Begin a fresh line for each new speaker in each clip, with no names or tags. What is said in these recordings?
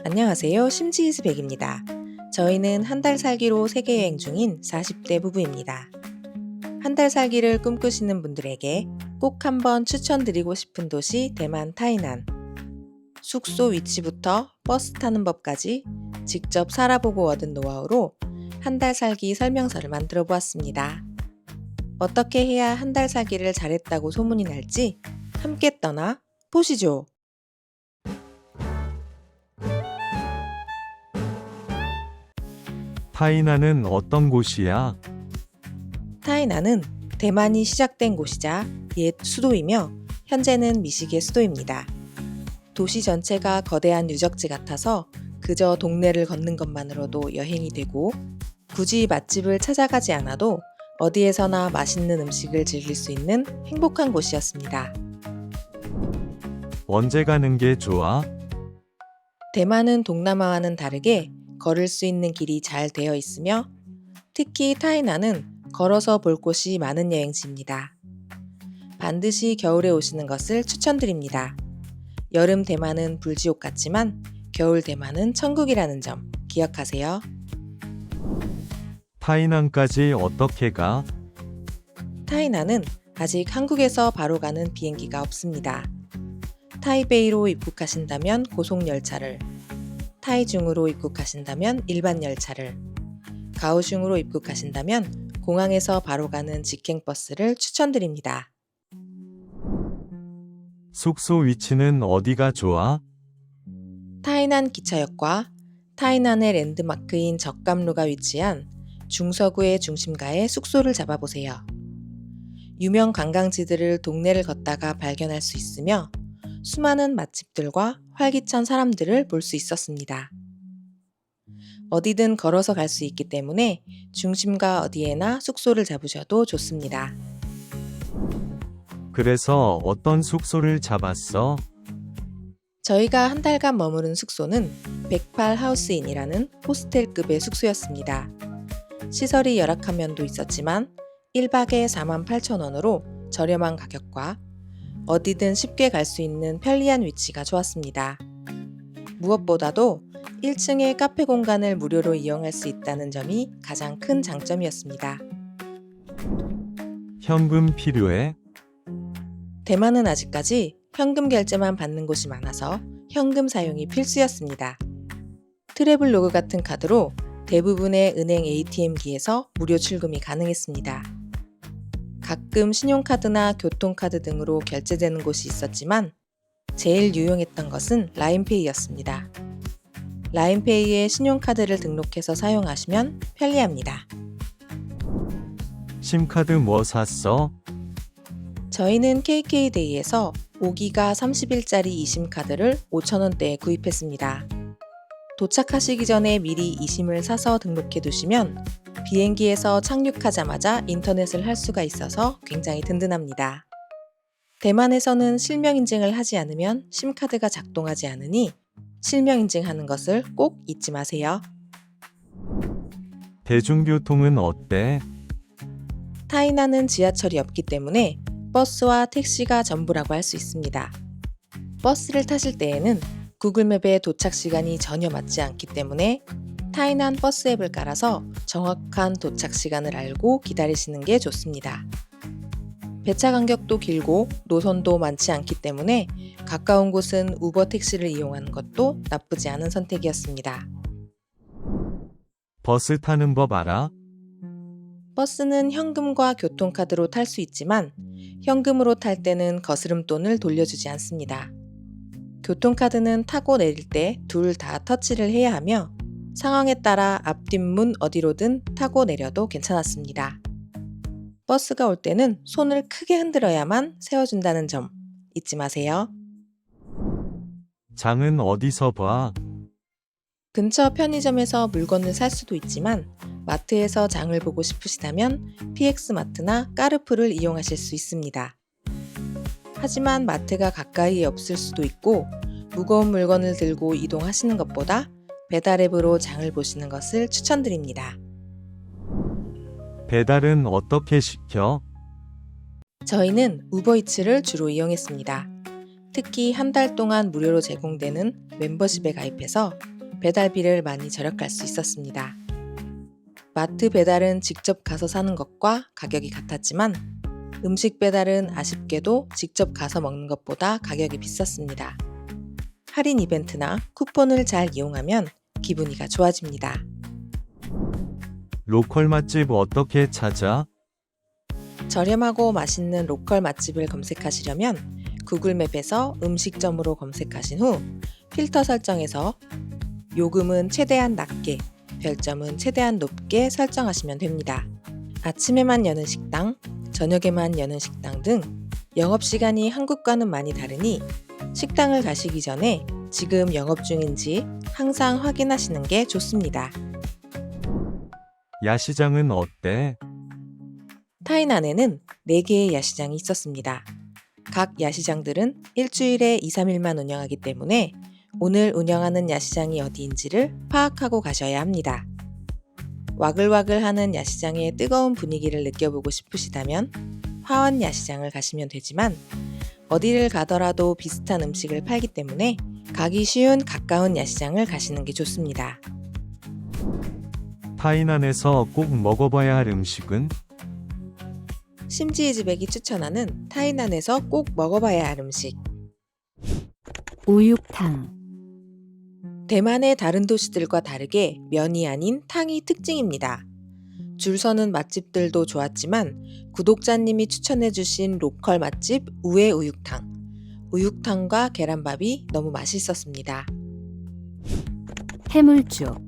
안녕하세요. 심지이즈백입니다. 저희는 한 달 살기로 세계 여행 중인 40대 부부입니다. 한 달 살기를 꿈꾸시는 분들에게 꼭 한번 추천드리고 싶은 도시 대만 타이난. 숙소 위치부터 버스 타는 법까지 직접 살아보고 얻은 노하우로 한 달 살기 설명서를 만들어 보았습니다. 어떻게 해야 한 달 살기를 잘했다고 소문이 날지 함께 떠나 보시죠.
타이난은 어떤 곳이야?
타이난은 대만이 시작된 곳이자 옛 수도이며 현재는 미식의 수도입니다. 도시 전체가 거대한 유적지 같아서 그저 동네를 걷는 것만으로도 여행이 되고 굳이 맛집을 찾아가지 않아도 어디에서나 맛있는 음식을 즐길 수 있는 행복한 곳이었습니다.
언제 가는 게 좋아?
대만은 동남아와는 다르게 걸을 수 있는 길이 잘 되어 있으며 특히 타이난은 걸어서 볼 곳이 많은 여행지입니다. 반드시 겨울에 오시는 것을 추천드립니다. 여름 대만은 불지옥 같지만 겨울 대만은 천국이라는 점 기억하세요.
타이난까지 어떻게 가?
타이난은 아직 한국에서 바로 가는 비행기가 없습니다. 타이베이로 입국하신다면 고속열차를, 타이중으로 입국하신다면 일반 열차를, 가오슝으로 입국하신다면 공항에서 바로 가는 직행버스를 추천드립니다.
숙소 위치는 어디가 좋아?
타이난 기차역과 타이난의 랜드마크인 적감루가 위치한 중서구의 중심가에 숙소를 잡아보세요. 유명 관광지들을 동네를 걷다가 발견할 수 있으며 수많은 맛집들과 활기찬 사람들을 볼 수 있었습니다. 어디든 걸어서 갈 수 있기 때문에 중심가 어디에나 숙소를 잡으셔도 좋습니다.
그래서 어떤 숙소를 잡았어?
저희가 한 달간 머무른 숙소는 108 하우스인이라는 호스텔급의 숙소였습니다. 시설이 열악한 면도 있었지만 1박에 48,000원으로 저렴한 가격과 어디든 쉽게 갈 수 있는 편리한 위치가 좋았습니다. 무엇보다도 1층의 카페 공간을 무료로 이용할 수 있다는 점이 가장 큰 장점이었습니다.
현금 필요해?
대만은 아직까지 현금 결제만 받는 곳이 많아서 현금 사용이 필수였습니다. 트래블로그 같은 카드로 대부분의 은행 ATM기에서 무료 출금이 가능했습니다. 가끔 신용카드나 교통카드 등으로 결제되는 곳이 있었지만 제일 유용했던 것은 라인페이였습니다. 라인페이에 신용카드를 등록해서 사용하시면 편리합니다.
심카드 뭐 샀어?
저희는 KK데이에서 5기가 30일짜리 e심카드를 5,000원대에 구입했습니다. 도착하시기 전에 미리 e심을 사서 등록해 두시면 비행기에서 착륙하자마자 인터넷을 할 수가 있어서 굉장히 든든합니다. 대만에서는 실명인증을 하지 않으면 심카드가 작동하지 않으니 실명인증하는 것을 꼭 잊지 마세요.
대중교통은 어때?
타이난은 지하철이 없기 때문에 버스와 택시가 전부라고 할 수 있습니다. 버스를 타실 때에는 구글맵의 도착 시간이 전혀 맞지 않기 때문에 타이난 버스 앱을 깔아서 정확한 도착 시간을 알고 기다리시는 게 좋습니다. 배차 간격도 길고 노선도 많지 않기 때문에 가까운 곳은 우버 택시를 이용하는 것도 나쁘지 않은 선택이었습니다.
버스 타는 법 알아?
버스는 현금과 교통카드로 탈 수 있지만 현금으로 탈 때는 거스름돈을 돌려주지 않습니다. 교통카드는 타고 내릴 때 둘 다 터치를 해야 하며 상황에 따라 앞뒷문 어디로든 타고 내려도 괜찮았습니다. 버스가 올 때는 손을 크게 흔들어야만 세워준다는 점 잊지 마세요.
장은 어디서 봐?
근처 편의점에서 물건을 살 수도 있지만 마트에서 장을 보고 싶으시다면 PX마트나 까르푸를 이용하실 수 있습니다. 하지만 마트가 가까이에 없을 수도 있고 무거운 물건을 들고 이동하시는 것보다 배달앱으로 장을 보시는 것을 추천드립니다.
배달은 어떻게 시켜?
저희는 우버이츠를 주로 이용했습니다. 특히 한 달 동안 무료로 제공되는 멤버십에 가입해서 배달비를 많이 절약할 수 있었습니다. 마트 배달은 직접 가서 사는 것과 가격이 같았지만 음식 배달은 아쉽게도 직접 가서 먹는 것보다 가격이 비쌌습니다. 할인 이벤트나 쿠폰을 잘 이용하면 기분이가 좋아집니다.
로컬 맛집 어떻게 찾아?
저렴하고 맛있는 로컬 맛집을 검색하시려면 구글맵에서 음식점으로 검색하신 후 필터 설정에서 요금은 최대한 낮게, 별점은 최대한 높게 설정하시면 됩니다. 아침에만 여는 식당, 저녁에만 여는 식당 등 영업시간이 한국과는 많이 다르니 식당을 가시기 전에 지금 영업 중인지 항상 확인하시는 게 좋습니다.
야시장은 어때?
타이난에는 4개의 야시장이 있었습니다. 각 야시장들은 일주일에 2, 3일만 운영하기 때문에 오늘 운영하는 야시장이 어디인지를 파악하고 가셔야 합니다. 와글와글하는 야시장의 뜨거운 분위기를 느껴보고 싶으시다면 화원 야시장을 가시면 되지만 어디를 가더라도 비슷한 음식을 팔기 때문에 가기 쉬운 가까운 야시장을 가시는 게 좋습니다.
타이난에서 꼭 먹어봐야 할 음식은?
심지이즈백이 추천하는 타이난에서 꼭 먹어봐야 할 음식.
우육탕,
대만의 다른 도시들과 다르게 면이 아닌 탕이 특징입니다. 줄 서는 맛집들도 좋았지만 구독자님이 추천해주신 로컬 맛집 우에 우육탕. 우육탕과 계란밥이 너무 맛있었습니다.
해물죽,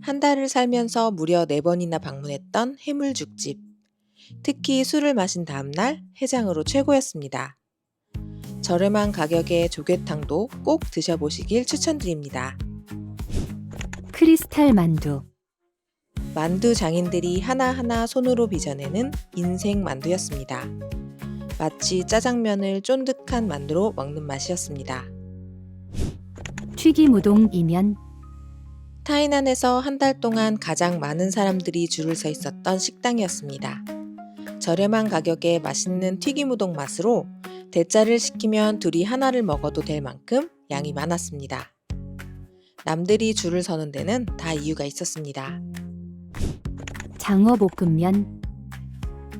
한 달을 살면서 무려 4번이나 방문했던 해물죽집. 특히 술을 마신 다음날 해장으로 최고였습니다. 저렴한 가격의 조개탕도 꼭 드셔보시길 추천드립니다.
크리스탈 만두,
만두 장인들이 하나하나 손으로 빚어내는 인생 만두였습니다. 마치 짜장면을 쫀득한 만두로 먹는 맛이었습니다.
튀김 우동 이면,
타이난에서 한 달 동안 가장 많은 사람들이 줄을 서 있었던 식당이었습니다. 저렴한 가격에 맛있는 튀김우동 맛으로 대짜를 시키면 둘이 하나를 먹어도 될 만큼 양이 많았습니다. 남들이 줄을 서는 데는 다 이유가 있었습니다.
장어볶음면,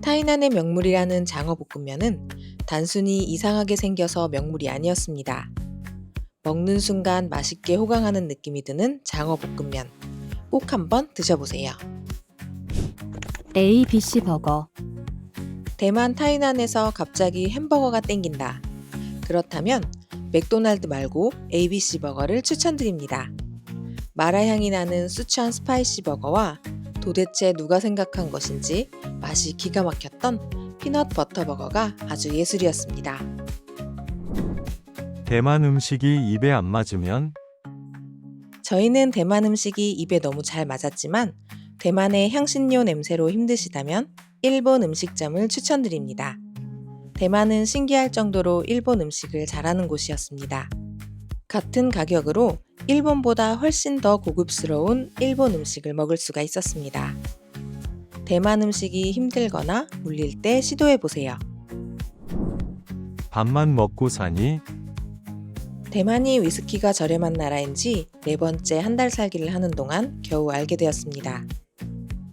타이난의 명물이라는 장어볶음면은 단순히 이상하게 생겨서 명물이 아니었습니다. 먹는 순간 맛있게 호강하는 느낌이 드는 장어볶음면. 꼭 한번 드셔보세요.
ABC 버거,
대만 타이난에서 갑자기 햄버거가 땡긴다. 그렇다면 맥도날드 말고 ABC 버거를 추천드립니다. 마라향이 나는 수천 스파이시 버거와 도대체 누가 생각한 것인지 맛이 기가 막혔던 피넛 버터 버거가 아주 예술이었습니다.
대만 음식이 입에 안 맞으면?
저희는 대만 음식이 입에 너무 잘 맞았지만 대만의 향신료 냄새로 힘드시다면 일본 음식점을 추천드립니다. 대만은 신기할 정도로 일본 음식을 잘하는 곳이었습니다. 같은 가격으로 일본보다 훨씬 더 고급스러운 일본 음식을 먹을 수가 있었습니다. 대만 음식이 힘들거나 물릴 때 시도해보세요.
밥만 먹고 사니?
대만이 위스키가 저렴한 나라인지 4번째 한 달 살기를 하는 동안 겨우 알게 되었습니다.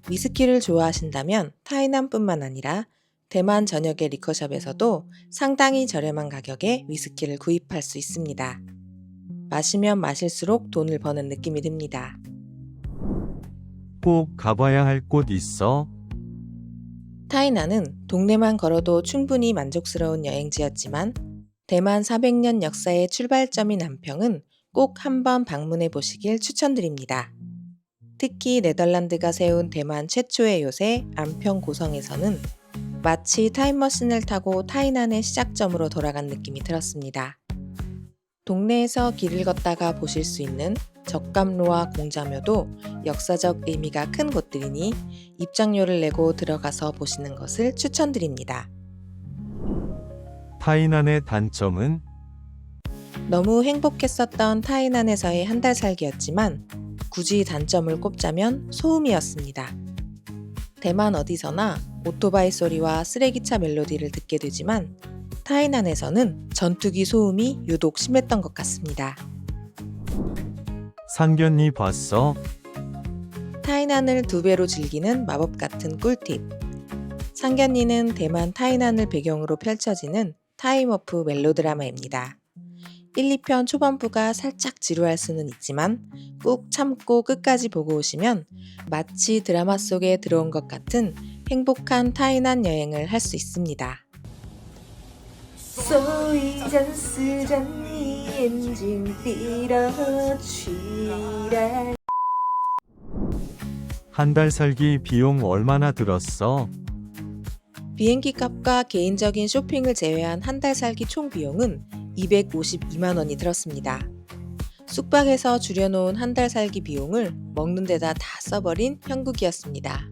위스키를 좋아하신다면 타이난뿐만 아니라 대만 전역의 리커숍에서도 상당히 저렴한 가격에 위스키를 구입할 수 있습니다. 마시면 마실수록 돈을 버는 느낌이 듭니다.
꼭 가봐야 할 곳 있어?
타이난은 동네만 걸어도 충분히 만족스러운 여행지였지만 대만 400년 역사의 출발점인 안평은 꼭 한번 방문해 보시길 추천드립니다. 특히 네덜란드가 세운 대만 최초의 요새 안평 고성에서는 마치 타임머신을 타고 타이난의 시작점으로 돌아간 느낌이 들었습니다. 동네에서 길을 걷다가 보실 수 있는 적감로와 공자묘도 역사적 의미가 큰 곳들이니 입장료를 내고 들어가서 보시는 것을 추천드립니다.
타이난의 단점은?
너무 행복했었던 타이난에서의 한 달 살기였지만 굳이 단점을 꼽자면 소음이었습니다. 대만 어디서나 오토바이 소리와 쓰레기차 멜로디를 듣게 되지만 타이난에서는 전투기 소음이 유독 심했던 것 같습니다.
상견니 봤어?
타이난을 2배로 즐기는 마법 같은 꿀팁. 상견니는 대만 타이난을 배경으로 펼쳐지는 타임워프 멜로드라마입니다. 1, 2편 초반부가 살짝 지루할 수는 있지만 꾹 참고 끝까지 보고 오시면 마치 드라마 속에 들어온 것 같은 행복한 타이난 여행을 할 수 있습니다.
한 달 살기 비용 얼마나 들었어?
비행기 값과 개인적인 쇼핑을 제외한 한 달 살기 총 비용은 252만 원이 들었습니다. 숙박에서 줄여놓은 한 달 살기 비용을 먹는 데다 다 써버린 형국이었습니다.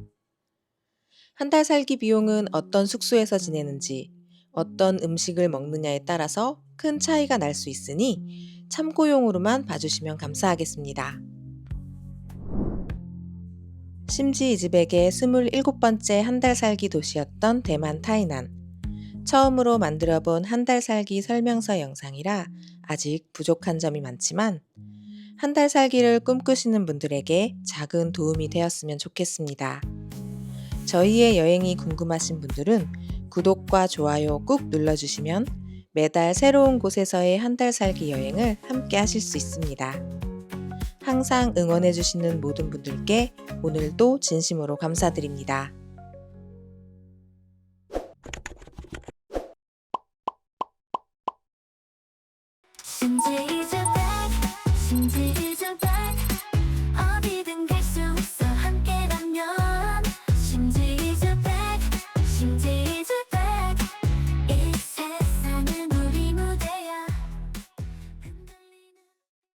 한 달 살기 비용은 어떤 숙소에서 지내는지, 어떤 음식을 먹느냐에 따라서 큰 차이가 날 수 있으니 참고용으로만 봐주시면 감사하겠습니다. 심지 이즈백의 27번째 한 달 살기 도시였던 대만 타이난. 처음으로 만들어본 한 달 살기 설명서 영상이라 아직 부족한 점이 많지만 한 달 살기를 꿈꾸시는 분들에게 작은 도움이 되었으면 좋겠습니다. 저희의 여행이 궁금하신 분들은 구독과 좋아요 꾹 눌러주시면 매달 새로운 곳에서의 한 달 살기 여행을 함께 하실 수 있습니다. 항상 응원해주시는 모든 분들께 오늘도 진심으로 감사드립니다.
심지 이제 back 심지